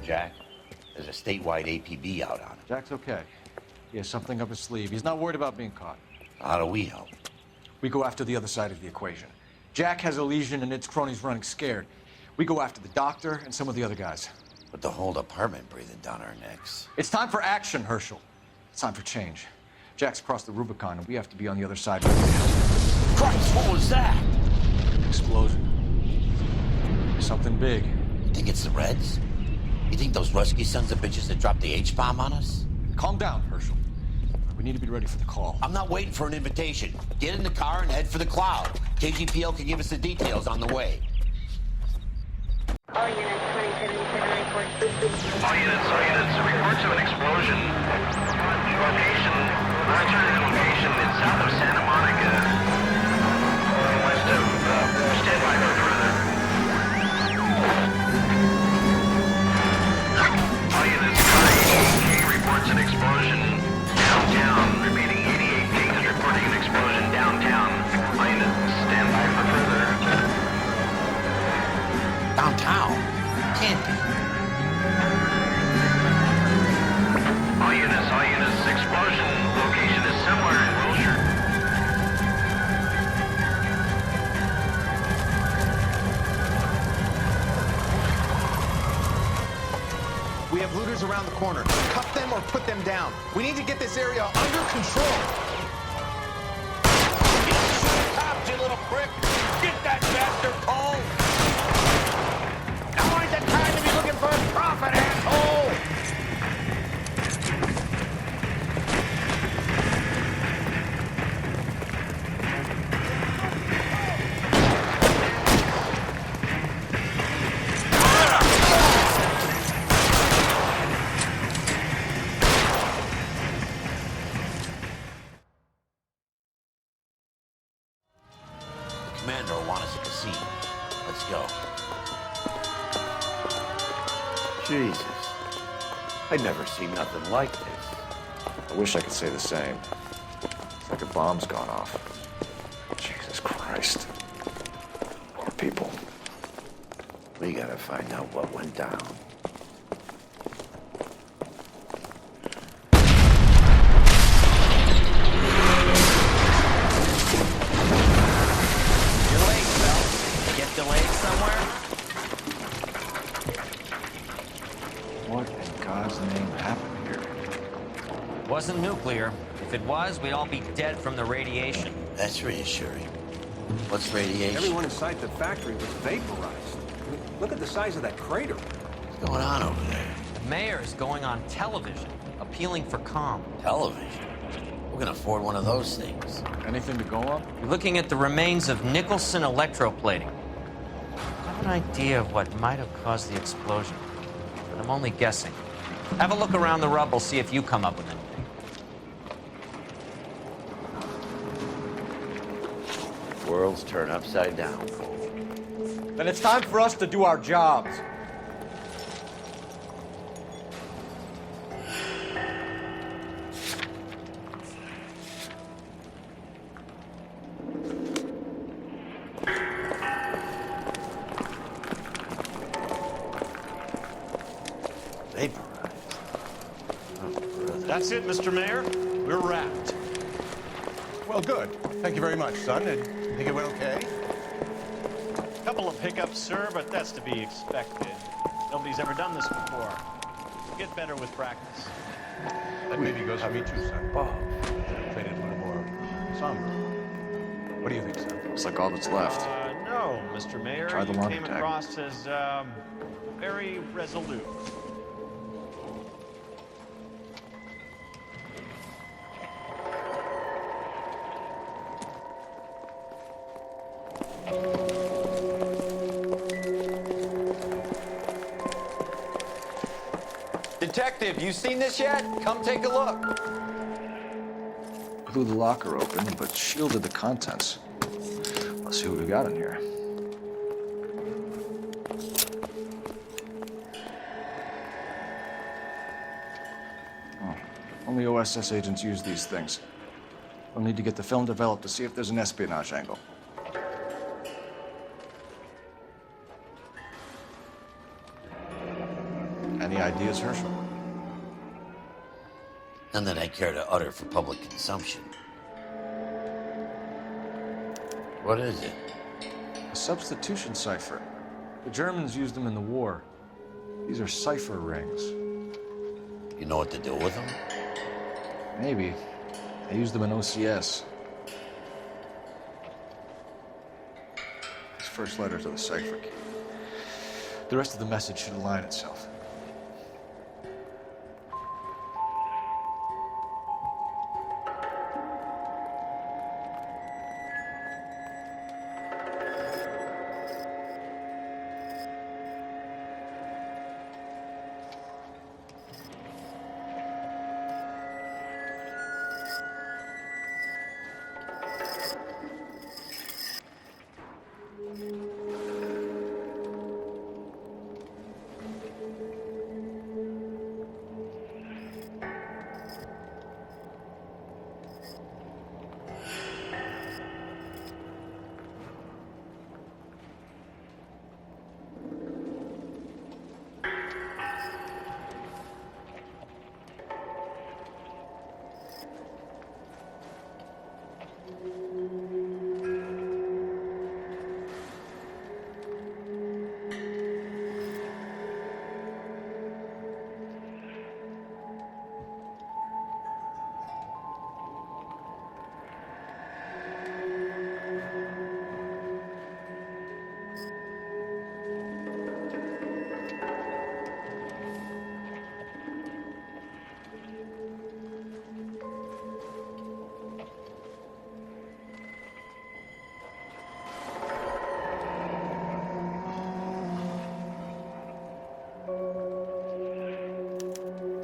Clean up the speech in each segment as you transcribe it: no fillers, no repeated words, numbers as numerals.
Jack. There's a statewide APB out on him. Jack's okay. He has something up his sleeve. He's not worried about being caught. How do we help? We go after the other side of the equation. Jack has a legion and its cronies running scared. We go after the doctor and some of the other guys. With the whole department breathing down our necks. It's time for action, Herschel. It's time for change. Jack's crossed the Rubicon, and we have to be on the other side. Christ, what was that? Explosion. Something big. You think it's the Reds? You think those Rusky sons of bitches that dropped the H-bomb on us? Calm down, Herschel. We need to be ready for the call. I'm not waiting for an invitation. Get in the car and head for the cloud. KGPL can give us the details on the way. All units, 2077 report. All units, report to an explosion. Location, alternative location, it's south of Santa Monica. West of, stand by for further. All units, 88K reports an explosion downtown. Repeating, 88K is reporting an explosion downtown. All units, stand by for further. Downtown? Can't be. All units, explosion location is somewhere in Wilshire. We have looters around the corner. Cuff them or put them down. We need to get this area under control. Cops, you little prick! Get that bastard, Paul! Now ain't the time to be looking for a profit, asshole! The commander will want us at the scene. Let's go. Jesus. I've never seen nothing like this. I wish I could say the same. It's like a bomb's gone off. Jesus Christ. Poor people. We gotta find out what went down. You're late, Bell. Get delayed somewhere? What in God's name happened here? Wasn't nuclear. If it was, we'd all be dead from the radiation. That's reassuring. What's radiation? Everyone inside the factory was vaporized. I mean, look at the size of that crater. What's going on over there? The mayor is going on television, appealing for calm. Television. We're gonna afford one of those things. Anything to go on? We're looking at the remains of Nicholson electroplating. I have an idea of what might have caused the explosion, but I'm only guessing. Have a look around the rubble, see if you come up with anything. Worlds turn upside down. Then it's time for us to do our jobs. Vaporized. Oh, brother. That's it, Mr. Mayor. We're wrapped. Well, good. Thank you very much, son. And you think it went okay? Couple of hiccups, sir, but that's to be expected. Nobody's ever done this before. Get better with practice. That maybe goes for me too, son. Oh, Played it a little more somber. What do you think, son? It's like all that's left. No, Mr. Mayor. Try the you launch came attack. across as, very resolute. Detective, you seen this yet? Come take a look. Blew the locker open, but shielded the contents. Let's see what we got in here. Oh, only OSS agents use these things. We'll need to get the film developed to see if there's an espionage angle. Any ideas, Herschel? None that I care to utter for public consumption. What is it? A substitution cipher. The Germans used them in the war. These are cipher rings. You know what to do with them? Maybe. They used them in OCS. These first letters are the cipher key. The rest of the message should align itself.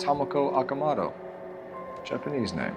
Tomoko Akamoto. Japanese name.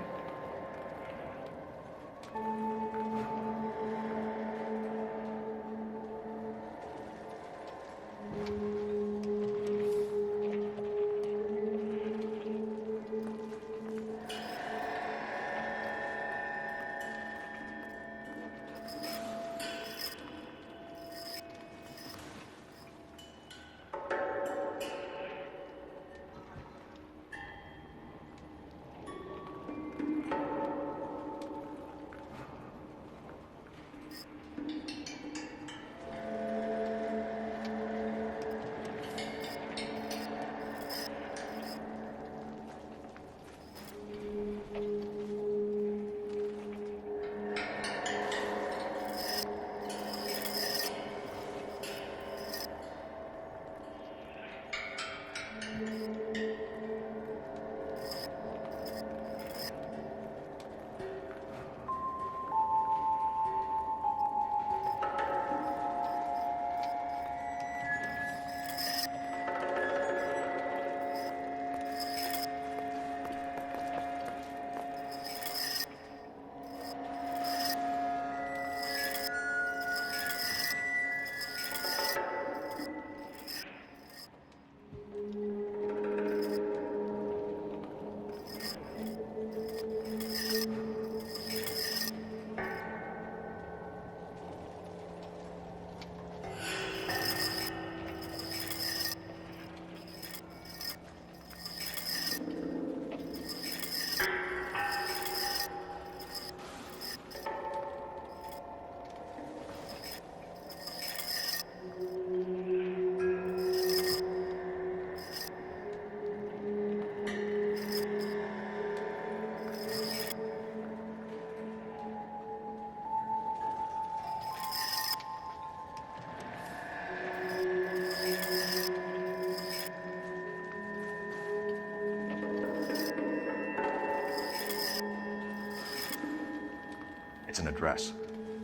It's an address,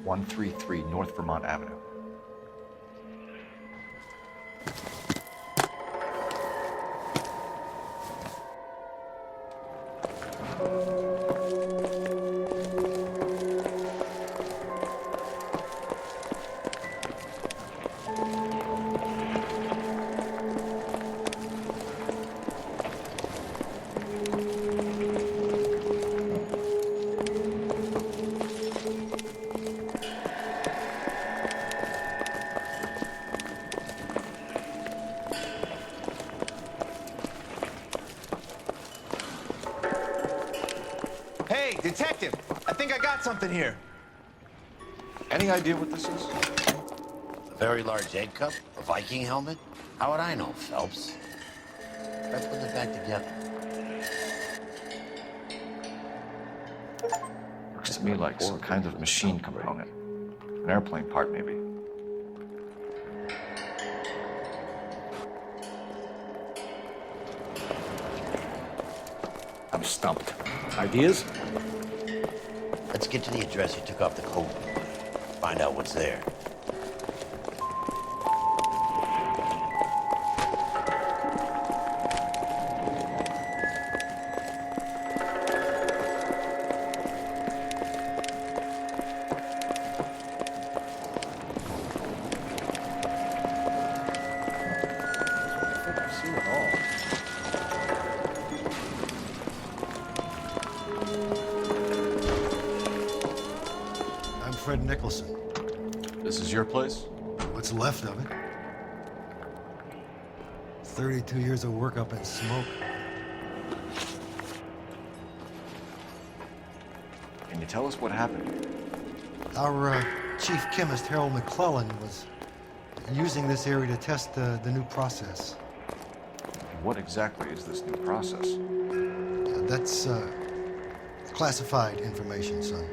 133 North Vermont Avenue. Detective, I think I got something here. Any idea what this is? A very large egg cup? A Viking helmet? How would I know, Phelps? Try putting it back together. Looks to me like some kind of machine component. An airplane part, maybe. I'm stumped. Ideas? Let's get to the address you took off the coat. Find out what's there. I've seen it all. I'm Fred Nicholson. This is your place? What's left of it? 32 years of work up in smoke. Can you tell us what happened? Our chief chemist, Harold McClellan, was using this area to test the new process. What exactly is this new process? That's classified information, son.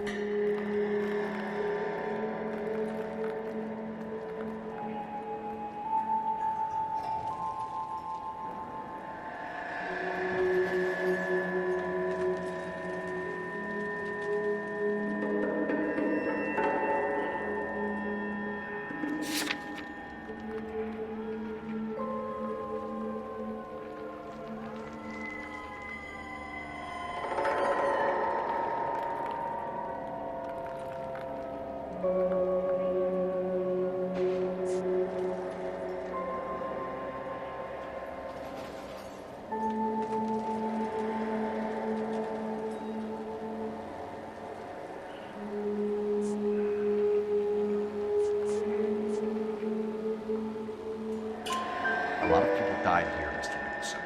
A lot of people died here, Mr. Nicholson.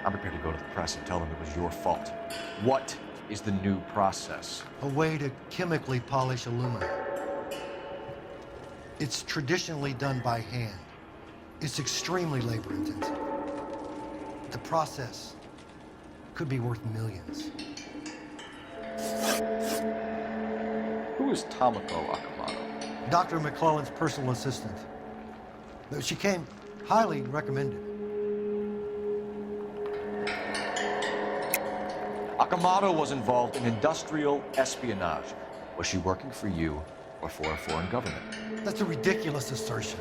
I'm prepared to go to the press and tell them it was your fault. What is the new process? A way to chemically polish aluminum. It's traditionally done by hand. It's extremely labor intensive. The process could be worth millions. Who is Tomoko Akamoto? Dr. McClellan's personal assistant. She came highly recommended. Akamoto was involved in industrial espionage. Was she working for you or for a foreign government? That's a ridiculous assertion.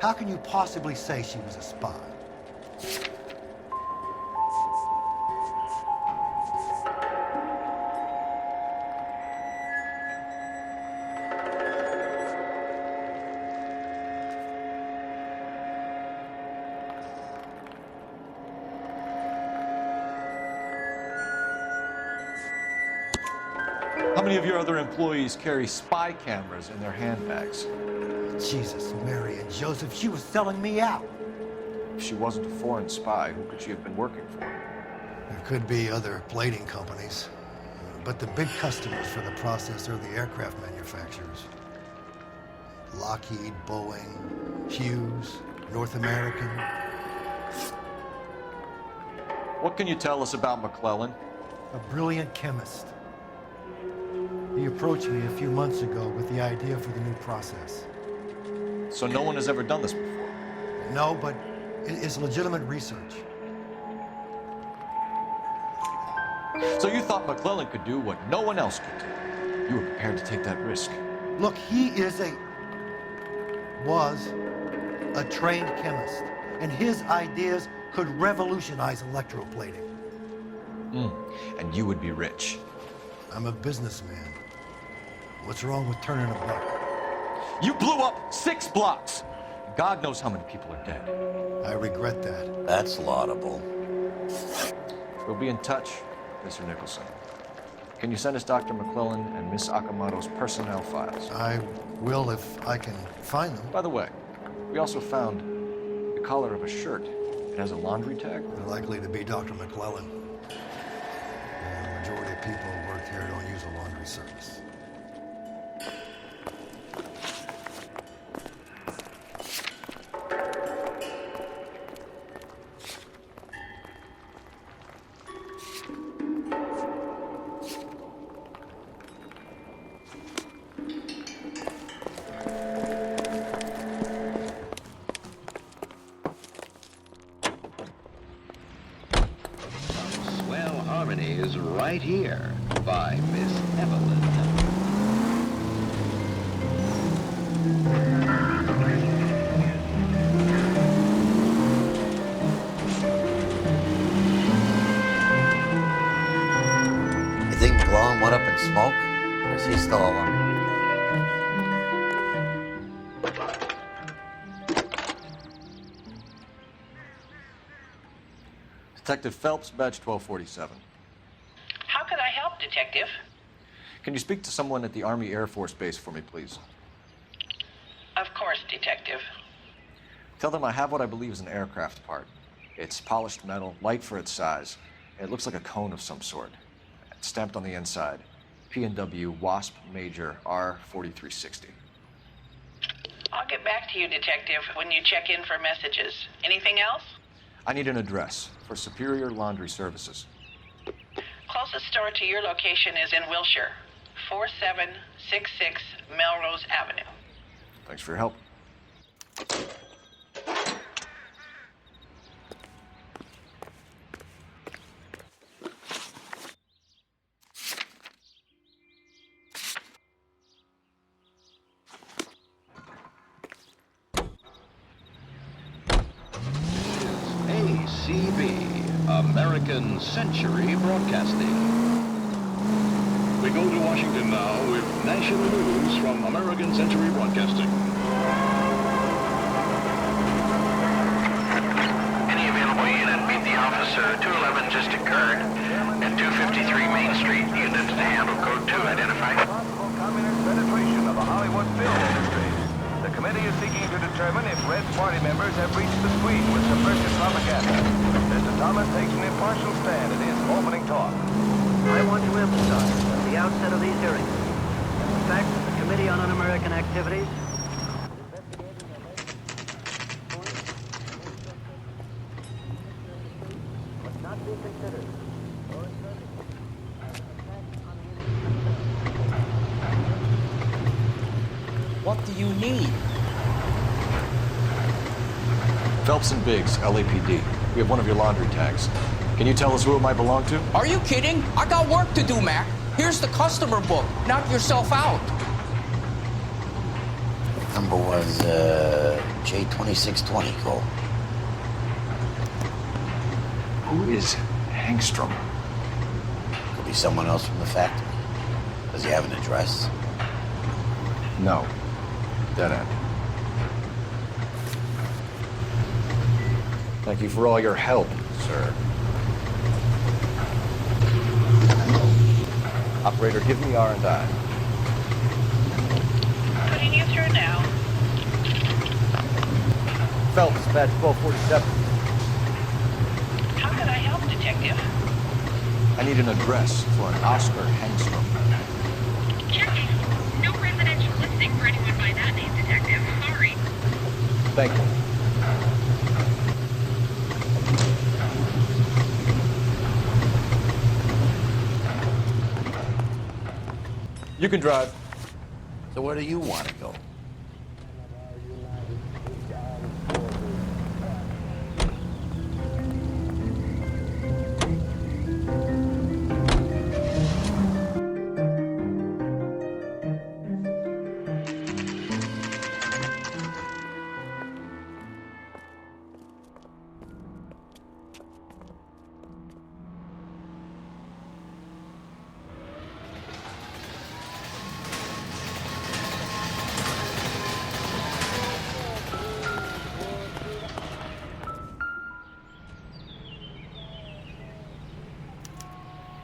How can you possibly say she was a spy? How many of your other employees carry spy cameras in their handbags? Jesus, Mary, and Joseph, she was selling me out. If she wasn't a foreign spy, who could she have been working for? There could be other plating companies, but the big customers for the process are the aircraft manufacturers. Lockheed, Boeing, Hughes, North American. What can you tell us about McClellan? A brilliant chemist. He approached me a few months ago with the idea for the new process. So no one has ever done this before? No, but it is legitimate research. So you thought McClellan could do what no one else could do? You were prepared to take that risk? Look, he was a trained chemist, and his ideas could revolutionize electroplating. And you would be rich. I'm a businessman. What's wrong with turning a buck? You blew up 6 blocks! God knows how many people are dead. I regret that. That's laudable. We'll be in touch, Mr. Nicholson. Can you send us Dr. McClellan and Miss Akamoto's personnel files? I will if I can find them. By the way, we also found the collar of a shirt. It has a laundry tag. They're likely to be Dr. McClellan. majority of people who work here don't use a laundry service. Swell harmony is right here by Miss Evelyn. You think McGlone went up in smoke? Or is he still alive? Detective Phelps, badge 1247. How could I help, Detective? Can you speak to someone at the Army Air Force Base for me, please? Of course, Detective. Tell them I have what I believe is an aircraft part. It's polished metal, light for its size. It looks like a cone of some sort. It's stamped on the inside. P&W Wasp Major R4360. I'll get back to you, Detective, when you check in for messages. Anything else? I need an address for Superior Laundry Services. Closest store to your location is in Wilshire, 4766 Melrose Avenue. Thanks for your help. ACB, American Century Broadcasting. We go to Washington now with national news from American Century Broadcasting. Any available unit, meet the officer. 211 just occurred at 253 Main Street. Unit to handle code 2 identified. Communist penetration of the Hollywood film industry. The committee is seeking to determine if Red Party members have reached the screen with subversive propaganda. Mr. Thomas takes an impartial stand in his opening talk. I want to emphasize at the outset of these hearings that the fact that the Committee on Un-American Activities must not be considered or interpreted as an attack on the What do you need? Phelps and Biggs, LAPD. We have one of your laundry tags. Can you tell us who it might belong to? Are you kidding? I got work to do, Mac. Here's the customer book. Knock yourself out. Number was J2620, Cole. Who is Hangstrom? Could be someone else from the factory. Does he have an address? No. Dead end. Thank you for all your help, sir. Operator, give me R&I. Putting you through now. Phelps, badge 1247. How could I help, Detective? I need an address for an Oscar Hangstrom. Checking. No residential listing for anyone by that name, Detective. Sorry. Thank you. You can drive. So where do you want to go?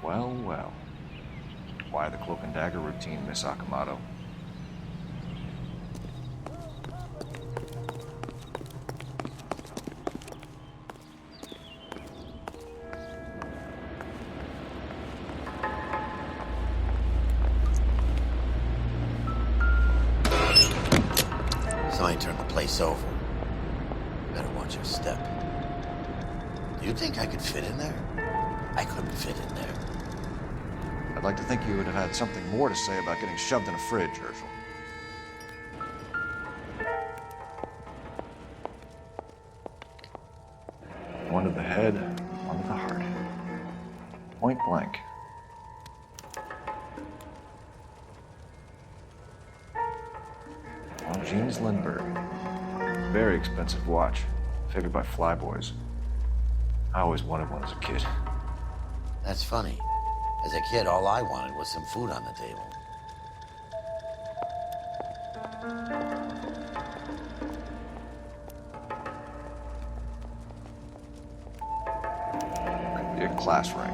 Well, well. Why the cloak and dagger routine, Miss Akamoto? this over. Better watch your step. Do you think I could fit in there? I couldn't fit in there. I'd like to think you would have had something more to say about getting shoved in a fridge, Herschel. One to the head, one to the heart. Point blank. James Lindbergh. Very expensive watch. Favored by flyboys. I always wanted one as a kid. That's funny. As a kid, all I wanted was some food on the table. Could be a class ring.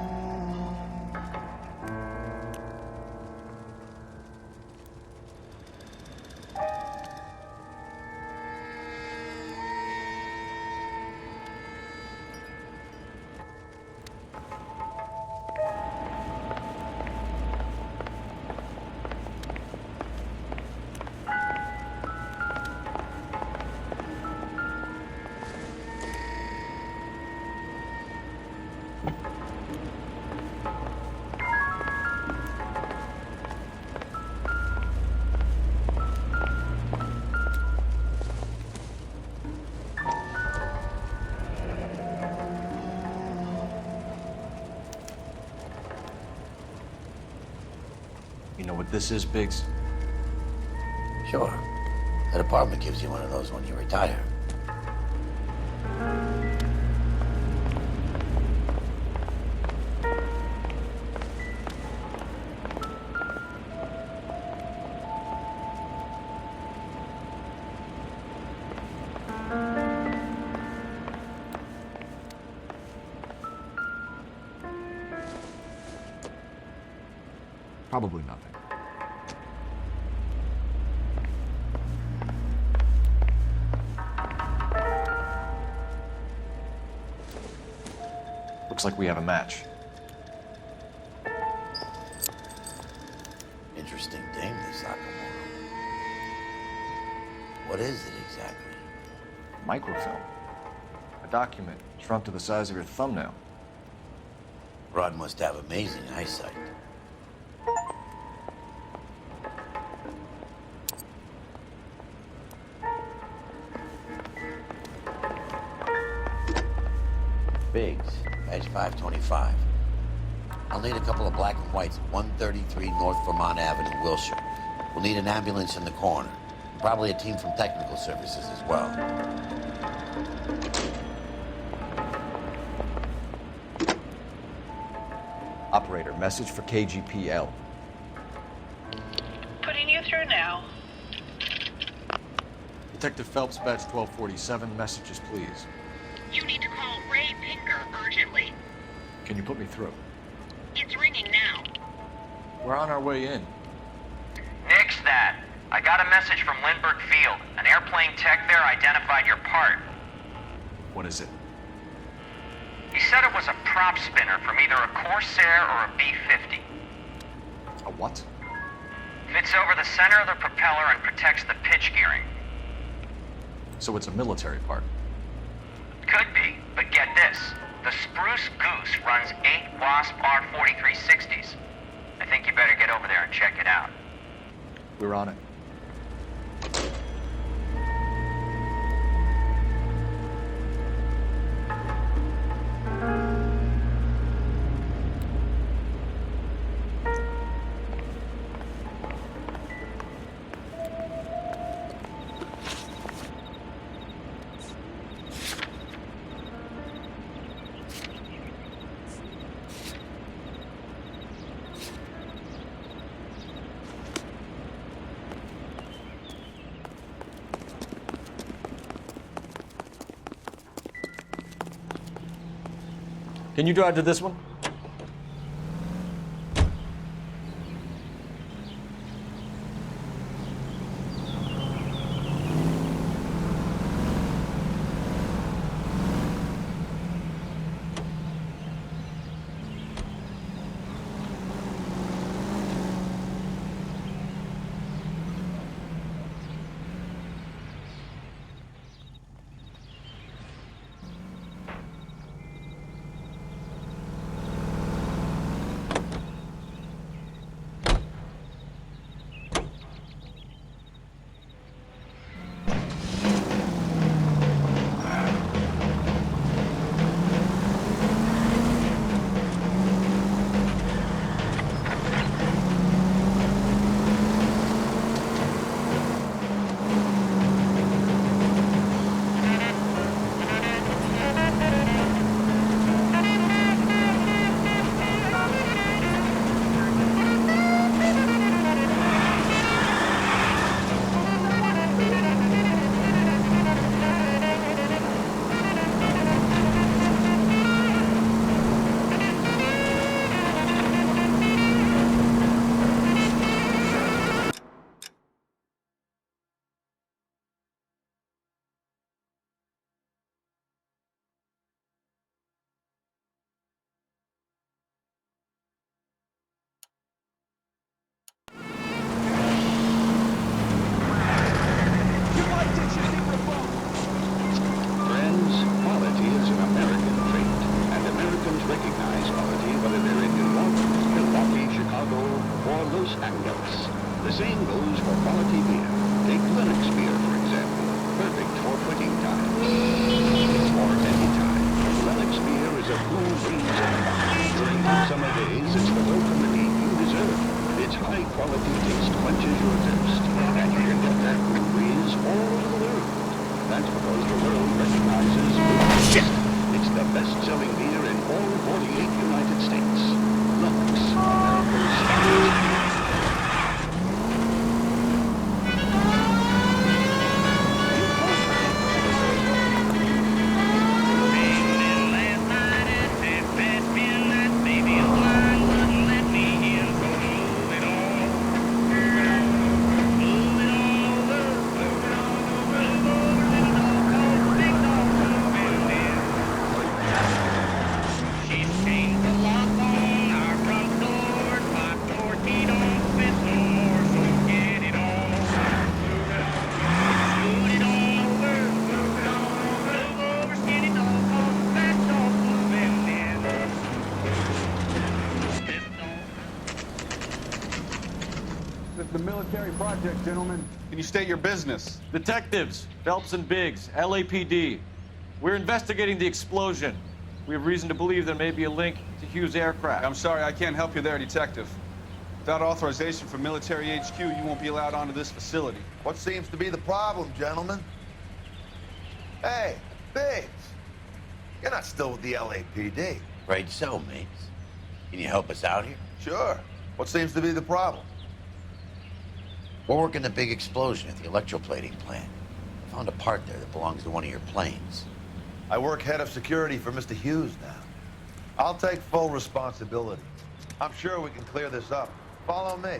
You know what this is, Biggs? Sure. The department gives you one of those when you retire. Probably nothing. Looks like we have a match. Interesting dame, this Sakamoto. What is it exactly? Microfilm. A document shrunk to the size of your thumbnail. Rod must have amazing eyesight. Biggs, badge 525. I'll need a couple of black and whites at 133 North Vermont Avenue, Wilshire. We'll need an ambulance in the corner. Probably a team from technical services as well. Operator, message for KGPL. Putting you through now. Detective Phelps, badge 1247, messages, please. You need to call Ray Pinker urgently. Can you put me through? It's ringing now. We're on our way in. Nix that. I got a message from Lindbergh Field. An airplane tech there identified your part. What is it? He said it was a prop spinner from either a Corsair or a B-50. A what? Fits over the center of the propeller and protects the pitch gearing. So it's a military part. Could be, but get this. The Spruce Goose runs 8 Wasp R-4360s. I think you better get over there and check it out. We're on it. Can you drive to this one? plant because the world recognizes... Shit! It's the best-selling beer in all 48 United States. Lux, America's finest. The military project, gentlemen. Can you state your business? Detectives, Phelps and Biggs, LAPD. We're investigating the explosion. We have reason to believe there may be a link to Hughes' aircraft. I'm sorry, I can't help you there, Detective. Without authorization from military HQ, you won't be allowed onto this facility. What seems to be the problem, gentlemen? Hey, Biggs. You're not still with the LAPD. Right so, mates. Can you help us out here? Sure. What seems to be the problem? We're working the big explosion at the electroplating plant. Found a part there that belongs to one of your planes. I work head of security for Mr. Hughes now. I'll take full responsibility. I'm sure we can clear this up. Follow me.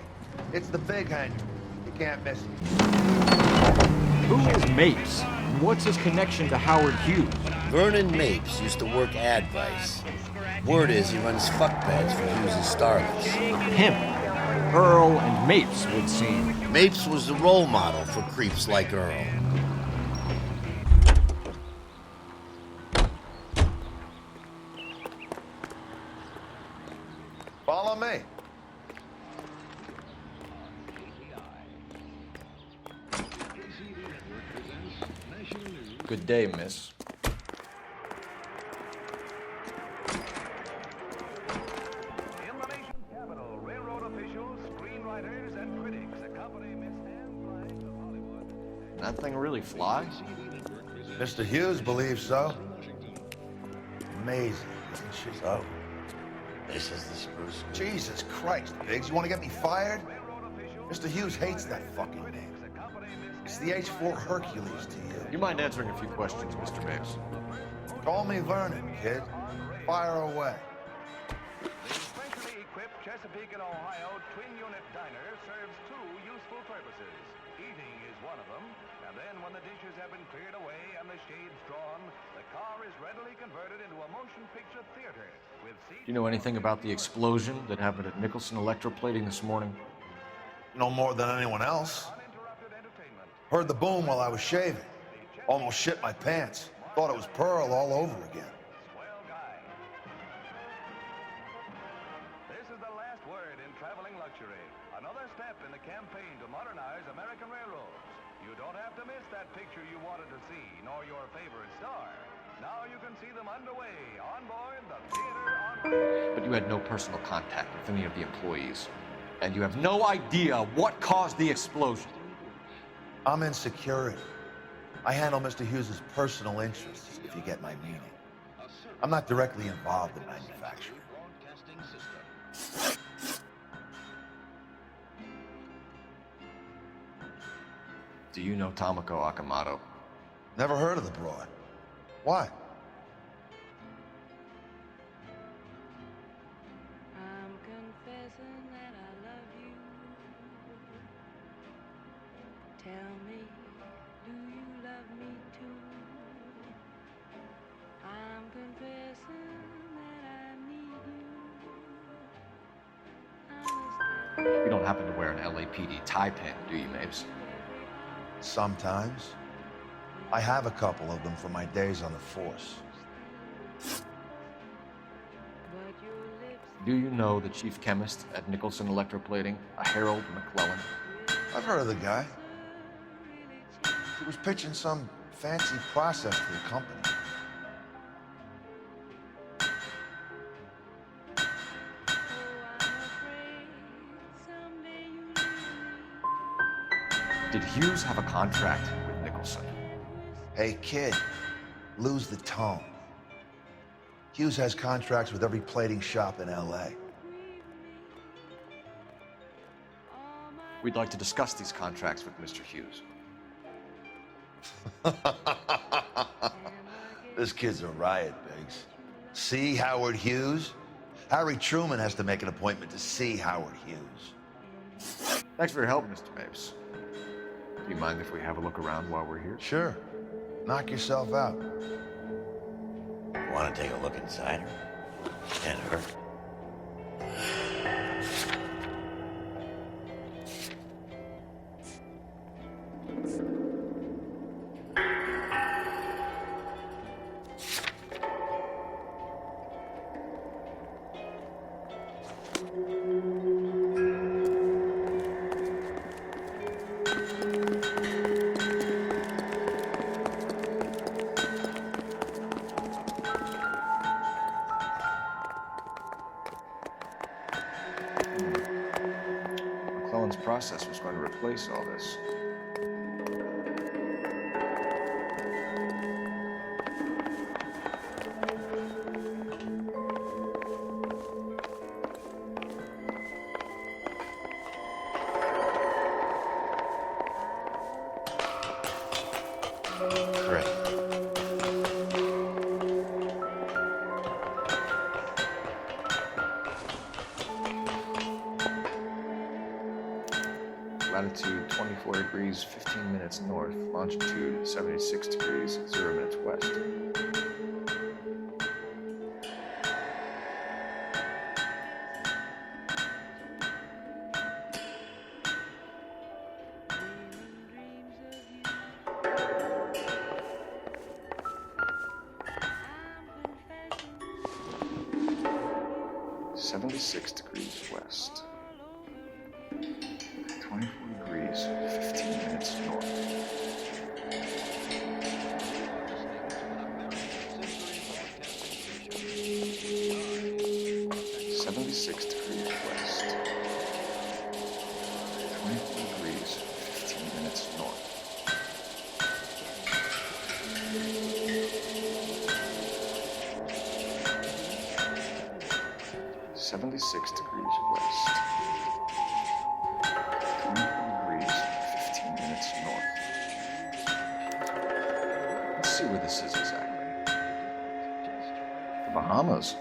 It's the big hangar. You can't miss it. Who is Mapes? And what's his connection to Howard Hughes? Vernon Mapes used to work Advice. Word is he runs fuck beds for Hughes' starlets. A pimp. Earl and Mapes would seem. Mapes was the role model for creeps like Earl. Follow me. Good day, miss. That thing really flies? Mr. Hughes believes so. Amazing, isn't she? So, this is the spruce. Jesus Christ, Biggs, you want to get me fired? Mr. Hughes hates that fucking name. It's the H-4 Hercules to you. You mind answering a few questions, Mr. Mapes? Call me Vernon, kid. Fire away. The centrally equipped Chesapeake and Ohio twin-unit diner serves two useful purposes. Eating is one of them, and then when the dishes have been cleared away and the shades drawn, the car is readily converted into a motion picture theater with seats... Do you know anything about the explosion that happened at Nicholson Electroplating this morning? No more than anyone else. Heard the boom while I was shaving. Almost shit my pants. Thought it was Pearl all over again. This is the last word in traveling luxury. Another step in the campaign to modernize American railroads. You don't have to miss that picture you wanted to see, nor your favorite star. Now you can see them underway on board the theater on... But you had no personal contact with any of the employees. And you have no idea what caused the explosion. I'm in security. I handle Mr. Hughes' personal interests, if you get my meaning. I'm not directly involved in manufacturing. Do you know Tomoko Akamoto? Never heard of the broad. Why? I'm confessing that I love you. Tell me, do you love me too? I'm confessing that I need you. You don't happen to wear an LAPD tie pin, do you, Mapes? Sometimes. I have a couple of them from my days on the force. Do you know the chief chemist at Nicholson Electroplating, a Harold McClellan? I've heard of the guy. He was pitching some fancy process for the company. Did Hughes have a contract with Nicholson? Hey, kid, lose the tone. Hughes has contracts with every plating shop in L.A. We'd like to discuss these contracts with Mr. Hughes. This kid's a riot, Biggs. See Howard Hughes? Harry Truman has to make an appointment to see Howard Hughes. Thanks for your help, Mr. Mapes. Do you mind if we have a look around while we're here? Sure. Knock yourself out. Want to take a look inside her? Can't hurt. McClellan's process was going to replace all this. Great. Latitude 24 degrees, 15 minutes north. Longitude 76 degrees, 0 minutes west. .76 degrees west. 24 degrees, 15 minutes north. 76 degrees west. 24 degrees, 15 minutes north. .76 degrees west. 24 degrees, 15 minutes north. Let's see where this is exactly. The Bahamas.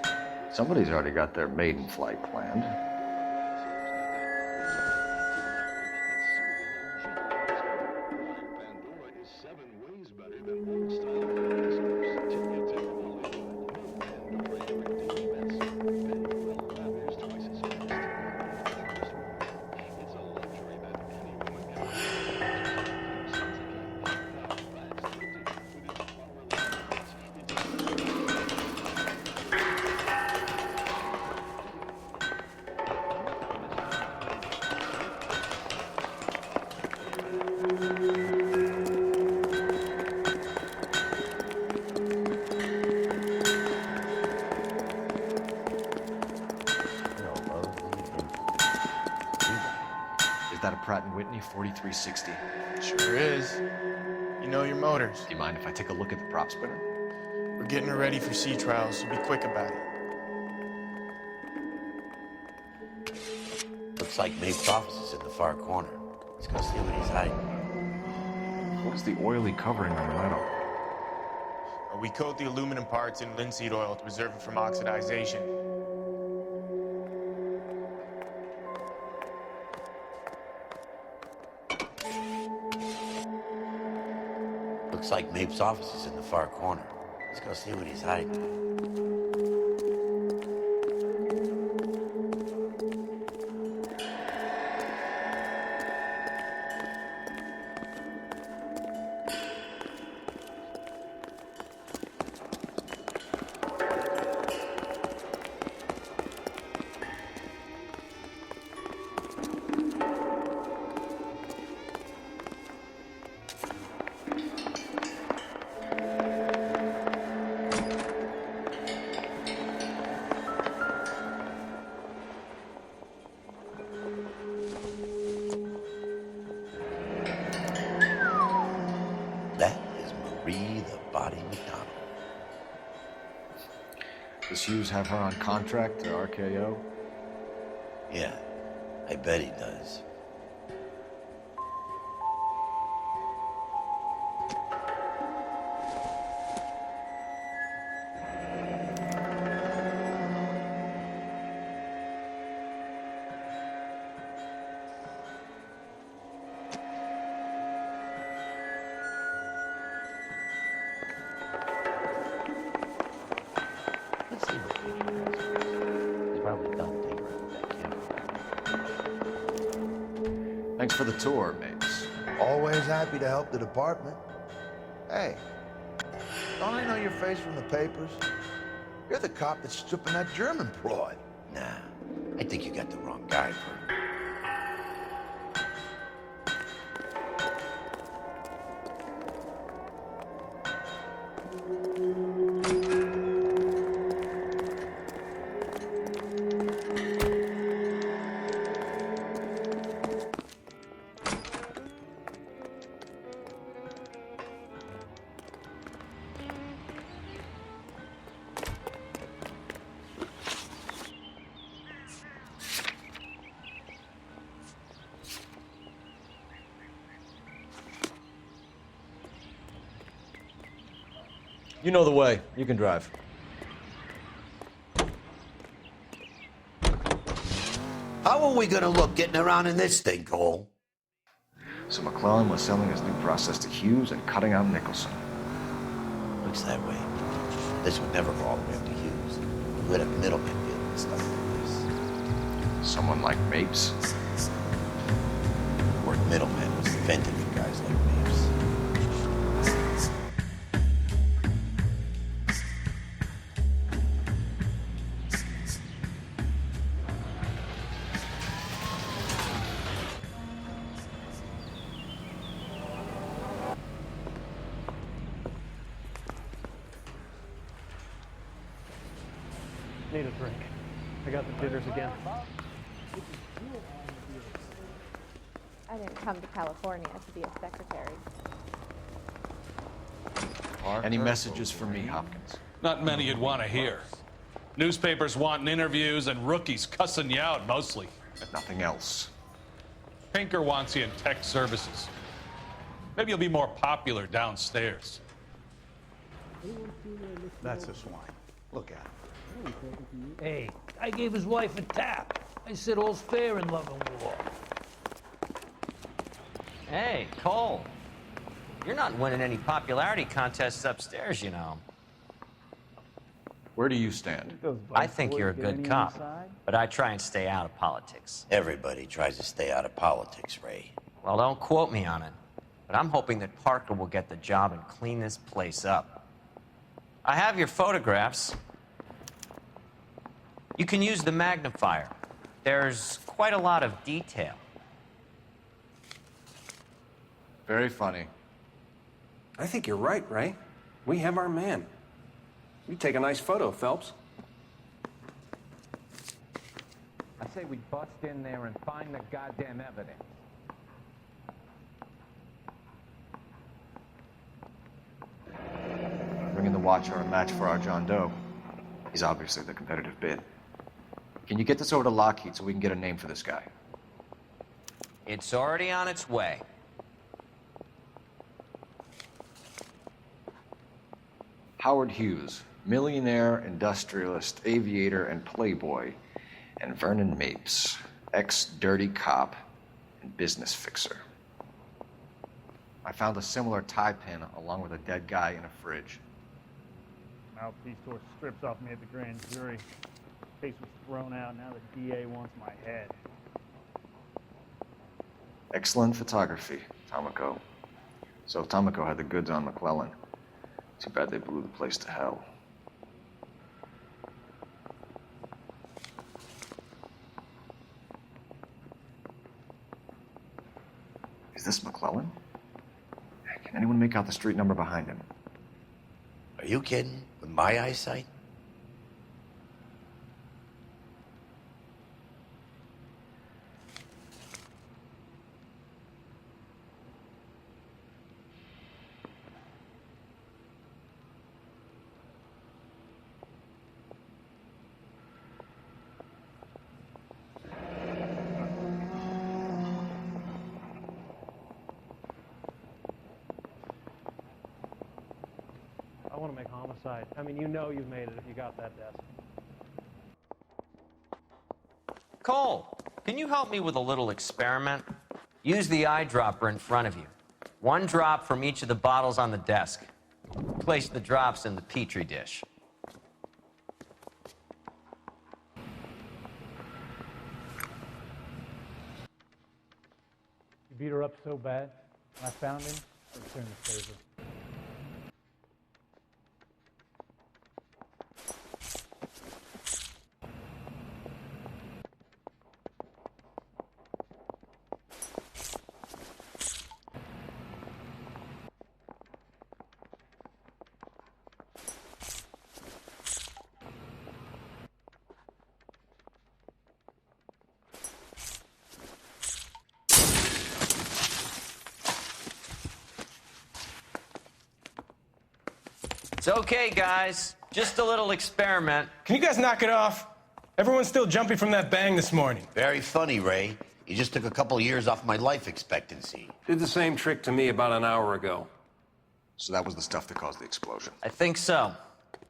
Somebody's already got their maiden flight planned. Is that a Pratt & Whitney 4360? Sure is. You know your motors. Do you mind if I take a look at the prop spinner? We're getting her ready for sea trials, so be quick about it. Looks like Mapes' office is in the far corner. Let's go see what he's hiding. What's the oily covering on the metal? We coat the aluminum parts in linseed oil to preserve it from oxidization. Looks like Mapes' office is in the far corner. Let's go see what he's hiding. the Body McDonald. Does Hughes have her on contract to RKO? Yeah, I bet he does. Let's see what picture is. He's probably done tinkering with that camera. Thanks for the tour, Mapes. Always happy to help the department. Hey, don't I know your face from the papers? You're the cop that's stripping that German broad. Nah, I think you got the wrong guy for it. You know the way. You can drive. How are we gonna look getting around in this thing, Cole? So McClellan was selling his new process to Hughes and cutting out Nicholson. Looks that way. This would never go all the way up to Hughes. We would have middlemen dealing with stuff like this. Someone like Mapes? The word middleman was invented for guys like Mapes. Need a drink. I got the jitters again. I didn't come to California to be a secretary. Any messages for me, Hopkins? Not many you'd want to hear. Newspapers wanting interviews and rookies cussing you out mostly. Nothing else. Pinker wants you in tech services. Maybe you'll be more popular downstairs. That's a swine. Look at him. Hey, I gave his wife a tap. I said all's fair in love and war. Hey, Cole. You're not winning any popularity contests upstairs, you know. Where do you stand? I think you're a good cop, but I try and stay out of politics. Everybody tries to stay out of politics, Ray. Well, don't quote me on it, but I'm hoping that Parker will get the job and clean this place up. I have your photographs. You can use the magnifier. There's quite a lot of detail. Very funny. I think you're right, Ray. We have our man. You take a nice photo, Phelps. I say we bust in there and find the goddamn evidence. Bringing the Watcher a match for our John Doe. He's obviously the competitive bid. Can you get this over to Lockheed so we can get a name for this guy? It's already on its way. Howard Hughes, millionaire, industrialist, aviator, and playboy, and Vernon Mapes, ex-dirty cop and business fixer. I found a similar tie pin along with a dead guy in a fridge. Mouthpiece tore strips off me at the grand jury. Case was thrown out. Now the DA wants my head. Excellent photography, Tomoko. So Tomoko had the goods on McClellan. Too bad they blew the place to hell. Is this McClellan? Can anyone make out the street number behind him? Are you kidding? With my eyesight? want to make homicide. I mean, you know you've made it if you got that desk. Cole, can you help me with a little experiment? Use the eyedropper in front of you. 1 drop from each of the bottles on the desk. Place the drops in the Petri dish. You beat her up so bad, when I found him, I returned the favor. It's okay, guys. Just a little experiment. Can you guys knock it off? Everyone's still jumping from that bang this morning. Very funny, Ray. You just took a couple of years off my life expectancy. Did the same trick to me about an hour ago. So that was the stuff that caused the explosion. I think so.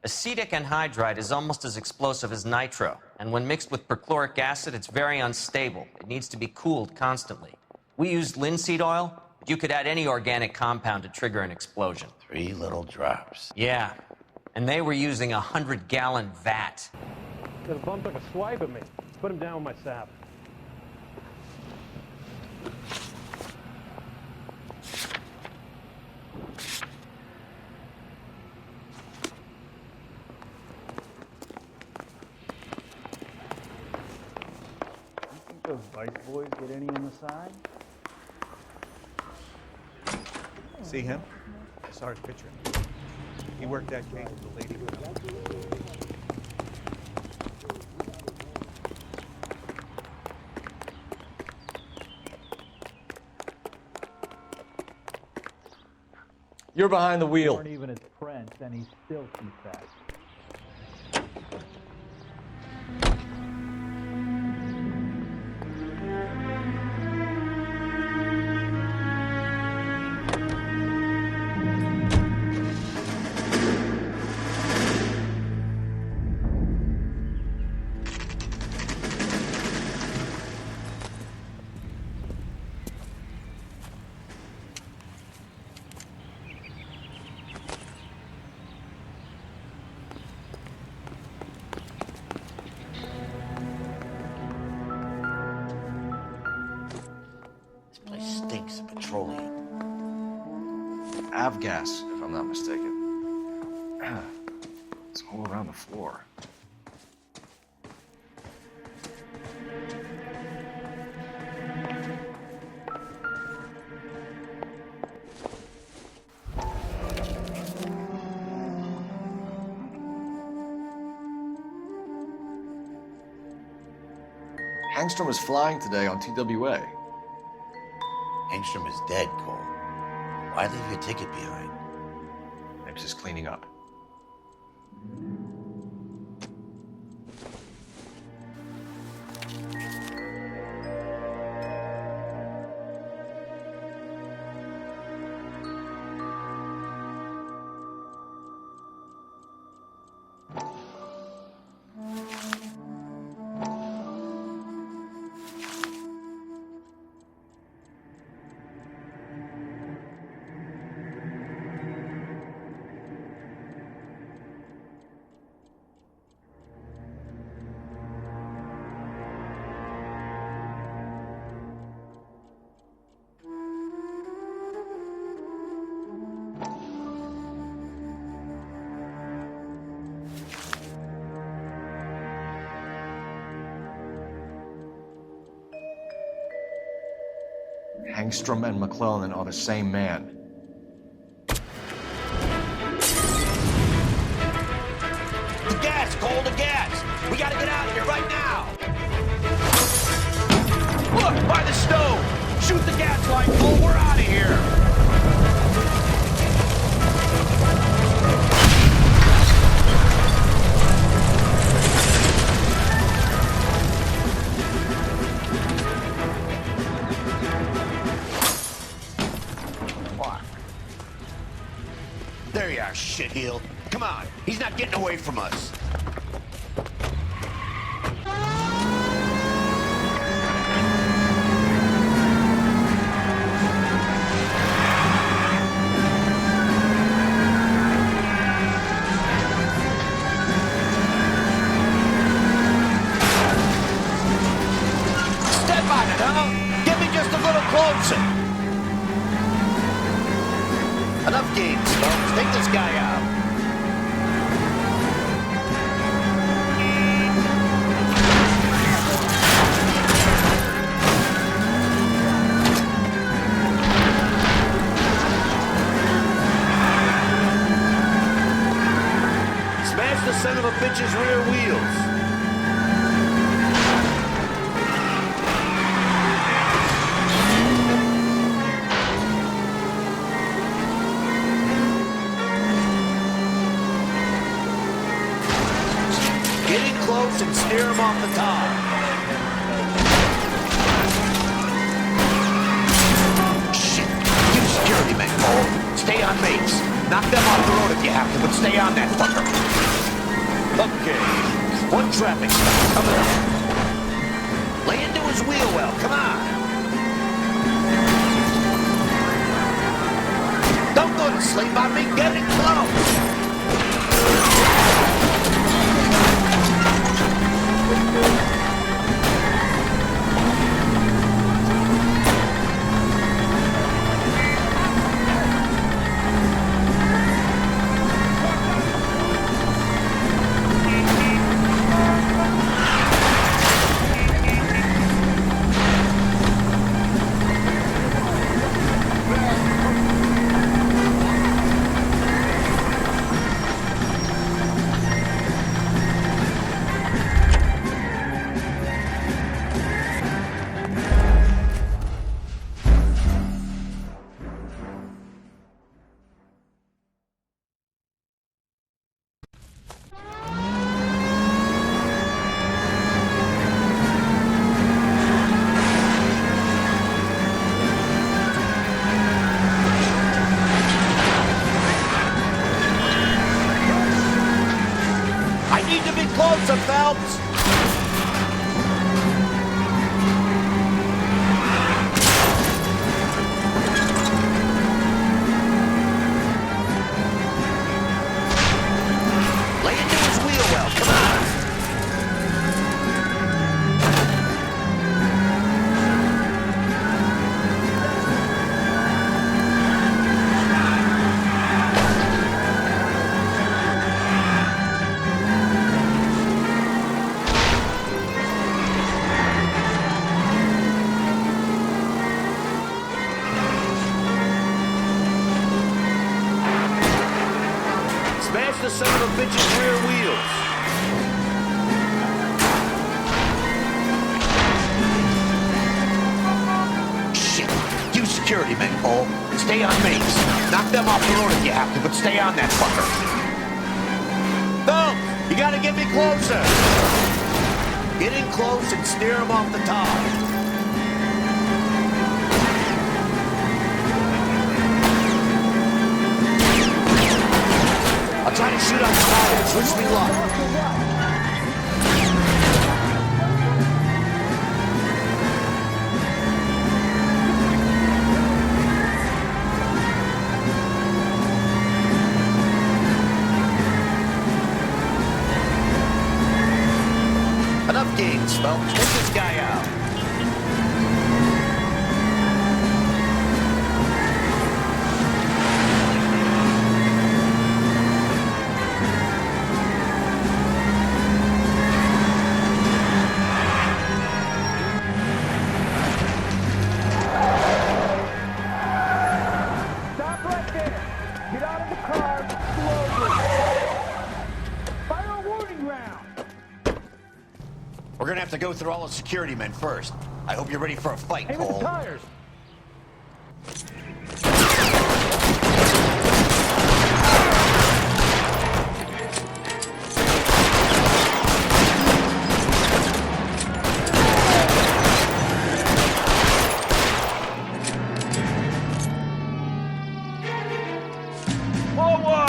Acetic anhydride is almost as explosive as nitro, and when mixed with perchloric acid, it's very unstable. It needs to be cooled constantly. We used linseed oil, but you could add any organic compound to trigger an explosion. 3 little drops. Yeah, and they were using a 100-gallon vat. The bum took a swipe at me. Put him down with my sap. You think those Vice boys get any on the side? See him? I saw his picture. He worked that case with the lady. You're behind the wheel. Weren't even his friends, and he still keeps that. Stinks of petroleum. Avgas, if I'm not mistaken. It's all around the floor. Hangstrom is flying today on TWA. Hangstrom is dead, Cole. Why leave your ticket behind? Mapes is cleaning up. Hangstrom and McClellan are the same man. The gas, Cole, the gas! We gotta get out of here right now! Look, by the stove! Shoot the gas line, Cole, we're out of here! There you are, shitheel. Come on, he's not getting away from us. Step on it, huh? Get me just a little closer. Enough games, folks. Take this guy out. Smash the son of a bitch's rear wheels. Get in close and steer him off the top. Shit! You security men, Cole. Stay on Mapes. Knock them off the road if you have to, but stay on that fucker. Okay. One traffic stop coming up. Lay into his wheel well. Come on. Don't go to sleep on me. Get in close. Closer, Phelps! Lay into his wheel well, come on! Smash the son of a bitch's rear wheels. Shit. You security men, Cole. Stay on Mapes. Knock them off the road if you have to, but stay on that fucker. Phelps, you gotta get me closer. Get in close and steer him off the top. I'll try to shoot on tires. Wish me luck. Enough games, Phelps. Take this guy out. We're gonna have to go through all the security men first. I hope you're ready for a fight, Aim at Cole. the tires. Forward!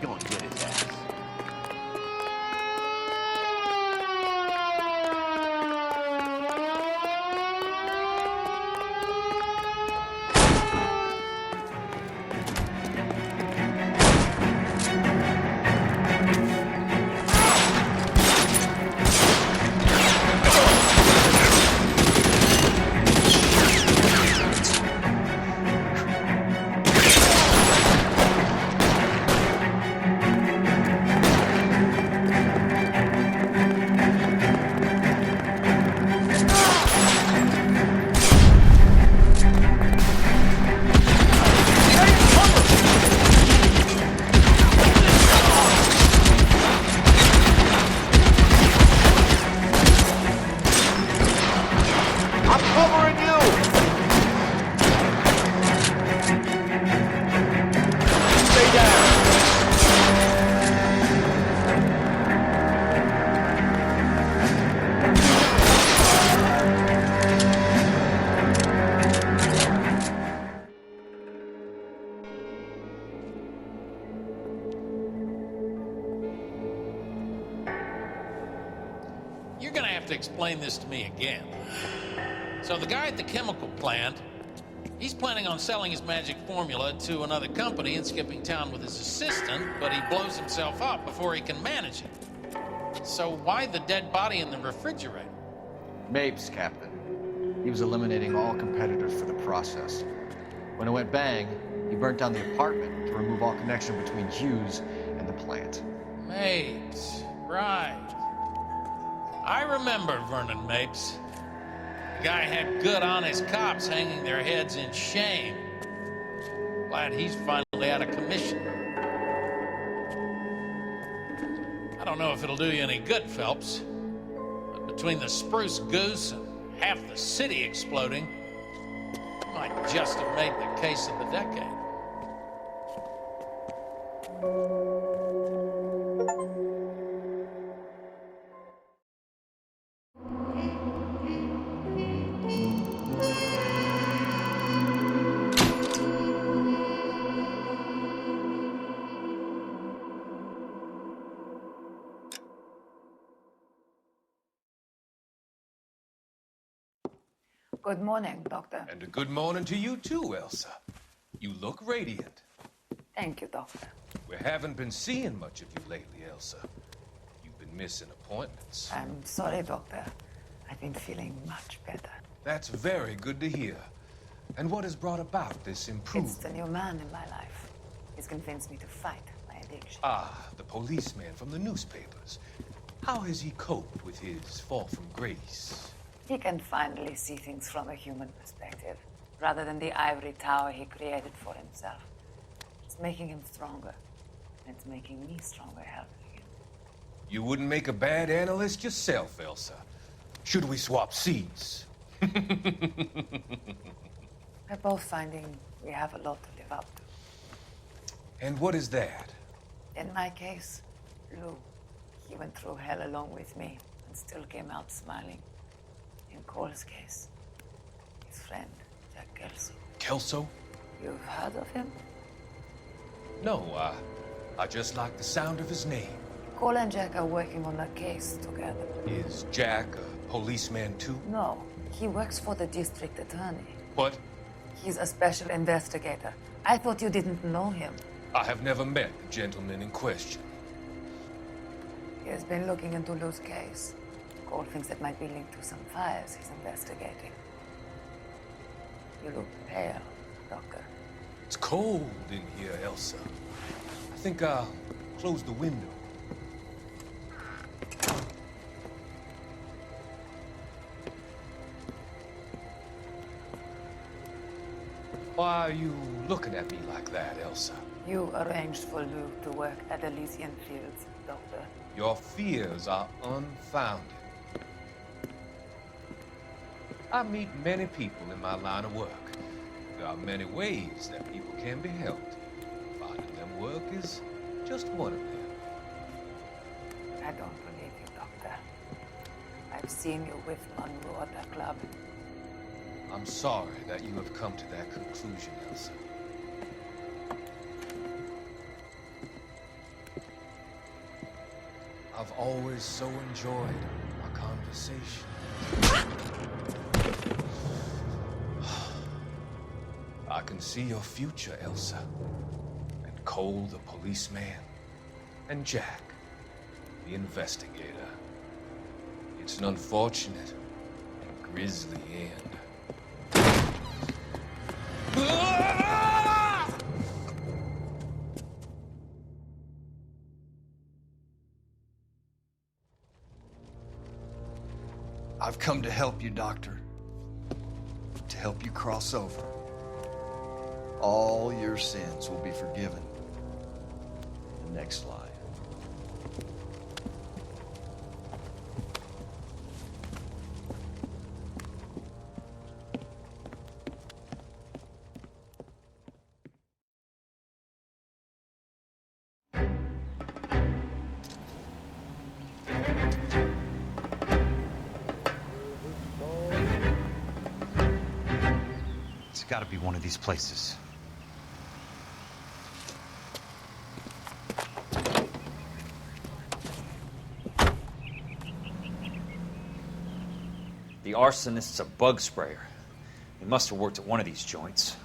go and get his ass. You're gonna have to explain this to me again. So the guy at the chemical plant, he's planning on selling his magic formula to another company and skipping town with his assistant, but he blows himself up before he can manage it. So why the dead body in the refrigerator? Mapes, Captain. He was eliminating all competitors for the process. When it went bang, he burnt down the apartment to remove all connection between Hughes and the plant. Mapes, right. I remember Vernon Mapes. The guy had good, honest cops hanging their heads in shame. Glad he's finally out of commission. I don't know if it'll do you any good, Phelps, but between the spruce goose and half the city exploding, you might just have made the case of the decade. Good morning, Doctor. And a good morning to you too, Elsa. You look radiant. Thank you, Doctor. We haven't been seeing much of you lately, Elsa. You've been missing appointments. I'm sorry, Doctor. I've been feeling much better. That's very good to hear. And what has brought about this improvement? It's the new man in my life. He's convinced me to fight my addiction. Ah, the policeman from the newspapers. How has he coped with his fall from grace? He can finally see things from a human perspective, rather than the ivory tower he created for himself. It's making him stronger, and it's making me stronger helping him. You wouldn't make a bad analyst yourself, Elsa. Should we swap seats? We're both finding we have a lot to live up to. And what is that? In my case, Lou. He went through hell along with me and still came out smiling. In Cole's case, his friend, Jack Kelso. Kelso? You've heard of him? No, I just like the sound of his name. Cole and Jack are working on a case together. Is Jack a policeman too? No, he works for the district attorney. What? He's a special investigator. I thought you didn't know him. I have never met the gentleman in question. He has been looking into Lou's case. Cole thinks it might be linked to some fires he's investigating. You look pale, Doctor. It's cold in here, Elsa. I think I'll close the window. Why are you looking at me like that, Elsa? You arranged for Lou to work at Elysian Fields, Doctor. Your fears are unfounded. I meet many people in my line of work. There are many ways that people can be helped. Finding them work is just one of them. I don't believe you, Doctor. I've seen you with Monroe at the club. I'm sorry that you have come to that conclusion, Elsa. I've always so enjoyed our conversation. I can see your future, Elsa. And Cole, the policeman. And Jack, the investigator. It's an unfortunate and grisly end. I've come to help you, Doctor. To help you cross over. All your sins will be forgiven in the next life. It's gotta be one of these places. The arsonist's a bug sprayer. He must have worked at one of these joints.